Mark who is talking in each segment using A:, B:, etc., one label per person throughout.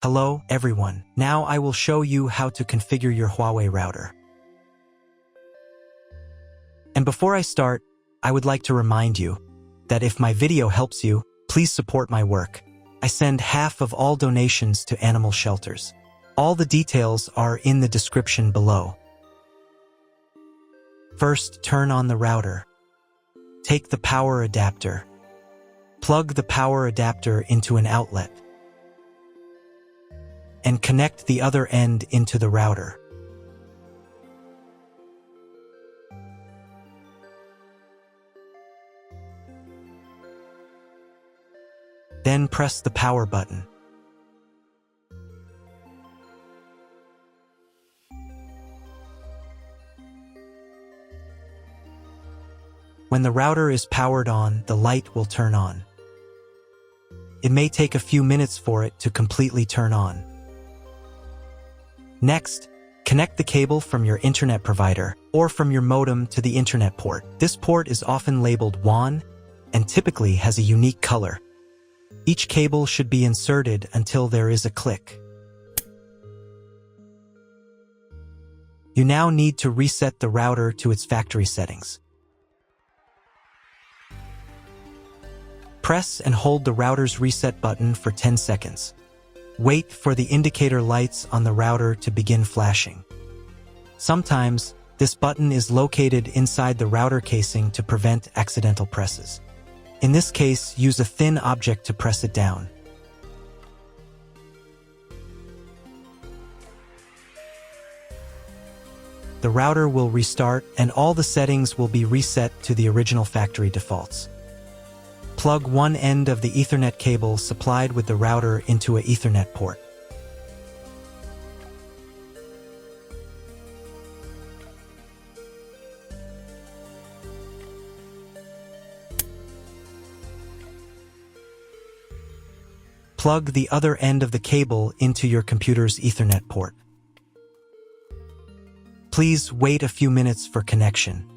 A: Hello, everyone. Now I will show you how to configure your Huawei router. And before I start, I would like to remind you that if my video helps you, please support my work. I send half of all donations to animal shelters. All the details are in the description below. First, turn on the router. Take the power adapter. Plug the power adapter into an outlet and connect the other end into the router. Then press the power button. When the router is powered on, the light will turn on. It may take a few minutes for it to completely turn on. Next, connect the cable from your internet provider or from your modem to the internet port. This port is often labeled WAN and typically has a unique color. Each cable should be inserted until there is a click. You now need to reset the router to its factory settings. Press and hold the router's reset button for 10 seconds. Wait for the indicator lights on the router to begin flashing. Sometimes, this button is located inside the router casing to prevent accidental presses. In this case, use a thin object to press it down. The router will restart and all the settings will be reset to the original factory defaults. Plug one end of the Ethernet cable supplied with the router into an Ethernet port. Plug the other end of the cable into your computer's Ethernet port. Please wait a few minutes for connection.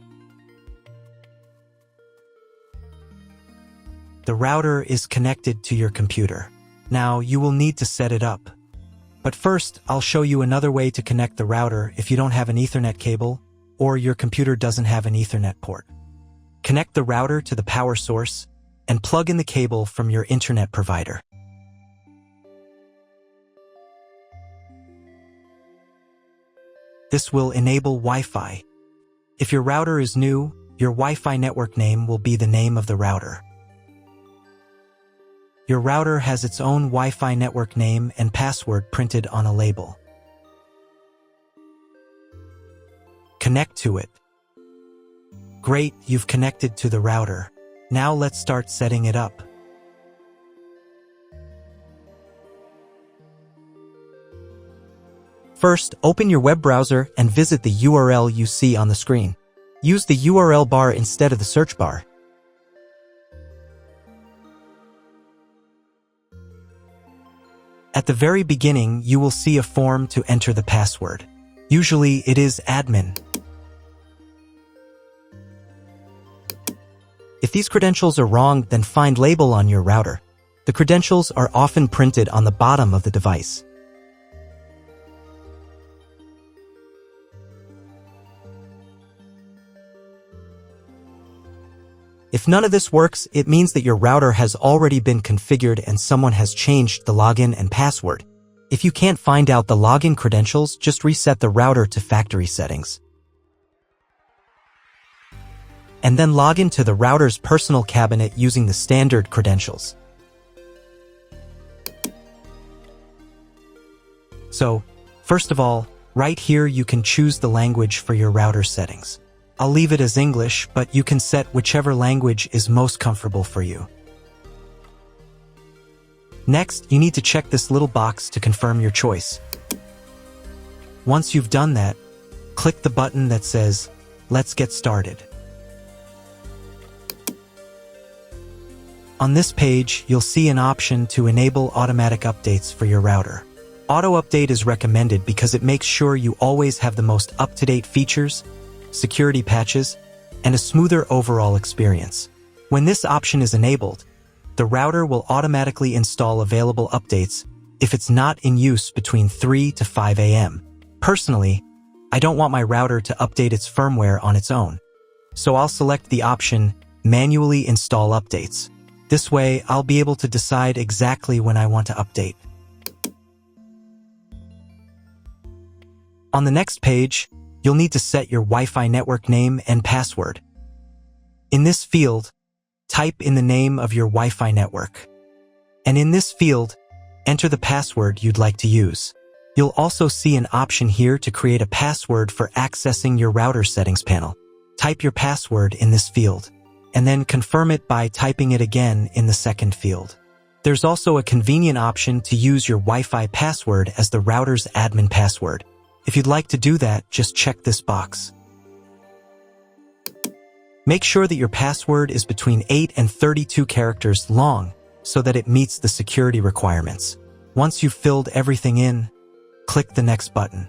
A: The router is connected to your computer. Now you will need to set it up. But first, I'll show you another way to connect the router if you don't have an Ethernet cable or your computer doesn't have an Ethernet port. Connect the router to the power source and plug in the cable from your internet provider. This will enable Wi-Fi. If your router is new, your Wi-Fi network name will be the name of the router. Your router has its own Wi-Fi network name and password printed on a label. Connect to it. Great, you've connected to the router. Now let's start setting it up. First, open your web browser and visit the URL you see on the screen. Use the URL bar instead of the search bar. At the very beginning, you will see a form to enter the password. Usually, it is admin. If these credentials are wrong, then find label on your router. The credentials are often printed on the bottom of the device. If none of this works, it means that your router has already been configured and someone has changed the login and password. If you can't find out the login credentials, just reset the router to factory settings. And then log into the router's personal cabinet using the standard credentials. So, first of all, right here you can choose the language for your router settings. I'll leave it as English, but you can set whichever language is most comfortable for you. Next, you need to check this little box to confirm your choice. Once you've done that, click the button that says, "Let's get started." On this page, you'll see an option to enable automatic updates for your router. Auto update is recommended because it makes sure you always have the most up-to-date features, security patches, and a smoother overall experience. When this option is enabled, the router will automatically install available updates if it's not in use between 3 to 5 a.m. Personally, I don't want my router to update its firmware on its own. So I'll select the option Manually Install Updates. This way, I'll be able to decide exactly when I want to update. On the next page, you'll need to set your Wi-Fi network name and password. In this field, type in the name of your Wi-Fi network. And in this field, enter the password you'd like to use. You'll also see an option here to create a password for accessing your router settings panel. Type your password in this field, and then confirm it by typing it again in the second field. There's also a convenient option to use your Wi-Fi password as the router's admin password. If you'd like to do that, just check this box. Make sure that your password is between 8 and 32 characters long so that it meets the security requirements. Once you've filled everything in, click the next button.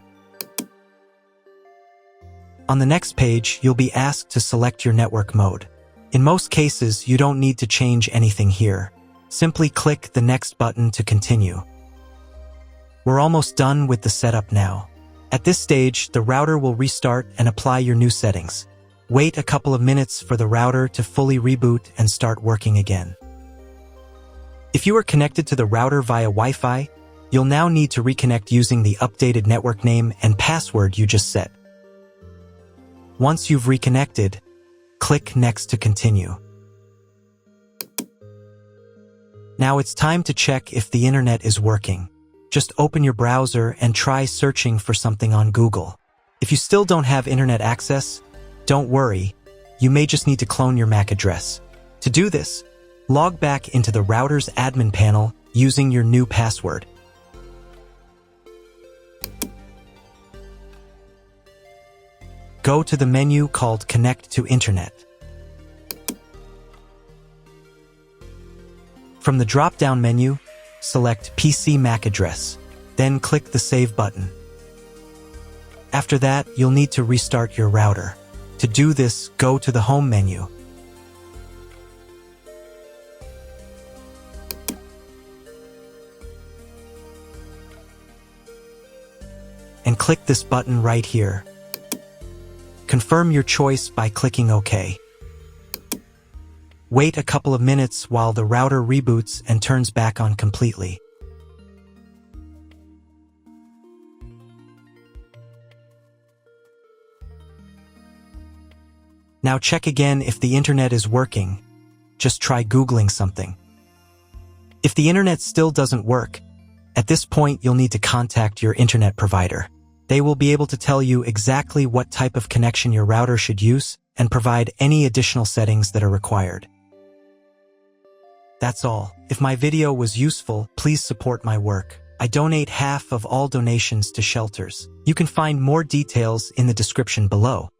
A: On the next page, you'll be asked to select your network mode. In most cases, you don't need to change anything here. Simply click the next button to continue. We're almost done with the setup now. At this stage, the router will restart and apply your new settings. Wait a couple of minutes for the router to fully reboot and start working again. If you are connected to the router via Wi-Fi, you'll now need to reconnect using the updated network name and password you just set. Once you've reconnected, click Next to continue. Now it's time to check if the internet is working. Just open your browser and try searching for something on Google. If you still don't have internet access, don't worry, you may just need to clone your MAC address. To do this, log back into the router's admin panel using your new password. Go to the menu called Connect to Internet. From the drop-down menu, select PC MAC address, then click the Save button. After that, you'll need to restart your router. To do this, go to the Home menu. And click this button right here. Confirm your choice by clicking OK. Wait a couple of minutes while the router reboots and turns back on completely. Now check again if the internet is working. Just try Googling something. If the internet still doesn't work, at this point you'll need to contact your internet provider. They will be able to tell you exactly what type of connection your router should use and provide any additional settings that are required. That's all. If my video was useful, please support my work. I donate half of all donations to shelters. You can find more details in the description below.